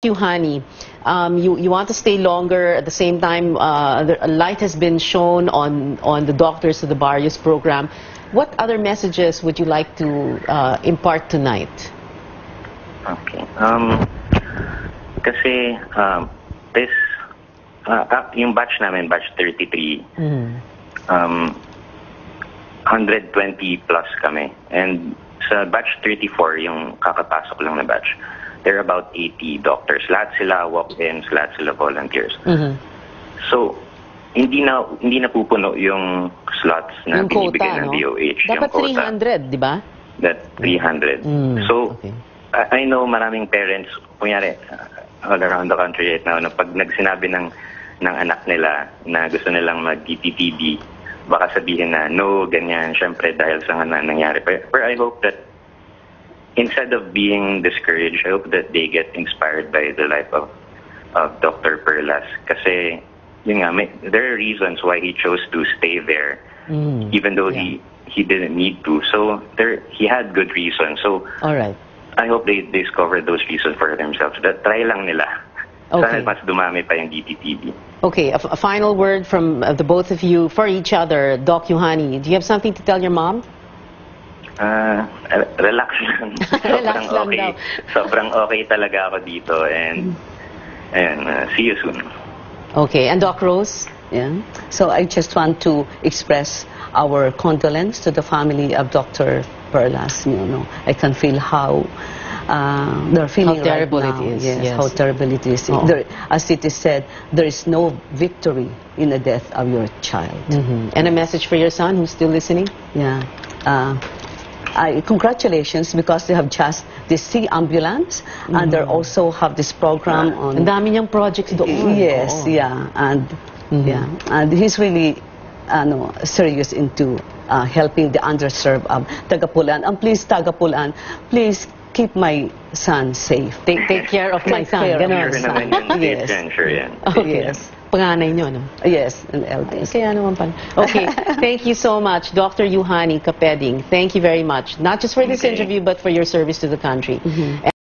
Honey, you want to stay longer. At the same time, a light has been shown on the Doctors of the Barrios program. What other messages would you like to impart tonight? Okay. Kasi this yung batch namin, batch 33, 120 plus kami. And sa batch 34, yung kakapasok lang na batch, there are about 80 doctors. Lahat sila walk-ins, lahat sila volunteers. So, hindi na pupuno yung slots na yung binibigyan ng DOH. Dapat yung 300, di ba? That 300. So, okay. I know maraming parents, kunyari, all around the country right now, pag nagsinabi ng anak nila na gusto nilang mag-DTTB, baka sabihin na, no, ganyan, syempre dahil sa nangyari. But I hope that instead of being discouraged, I hope that they get inspired by the life of Dr. Perlas. Kasi, yun nga, there are reasons why he chose to stay there, even though he didn't need to. So, he had good reasons. So, all right. I hope they discover those reasons for themselves. Try lang nila. Okay. Sana mas dumami pa yung DTTB. Okay, a final word from the both of you for each other. Doc Yuhani, do you have something to tell your mom? Relax lang. Relax lang okay. Daw. Sobrang okay talaga ako dito. And see you soon. Okay, and Doc Rose? Yeah. So I just want to express our condolence to the family of Dr. Perlas. You know, I can feel how they're feeling how terrible right now. It is. Yes, how terrible it is. Oh. As it is said, there is no victory in the death of your child. And a message for your son who's still listening? Yeah. Congratulations, because they have just the Sea Ambulance, and they also have this program on. Ang dami niyang projects doon. Yes, yeah, and and he's really serious into helping the underserved of Tagapulan. And please, Tagapulan, please keep my son safe. Take care of my son. Sure naman yun. Yes. Sure yan. Okay. Yes. Panganay niyo, no? Yes, and eldest. Kaya naman pala. Okay, thank you so much, Dr. Yuhani Kapeding. Thank you very much, not just for this interview, but for your service to the country.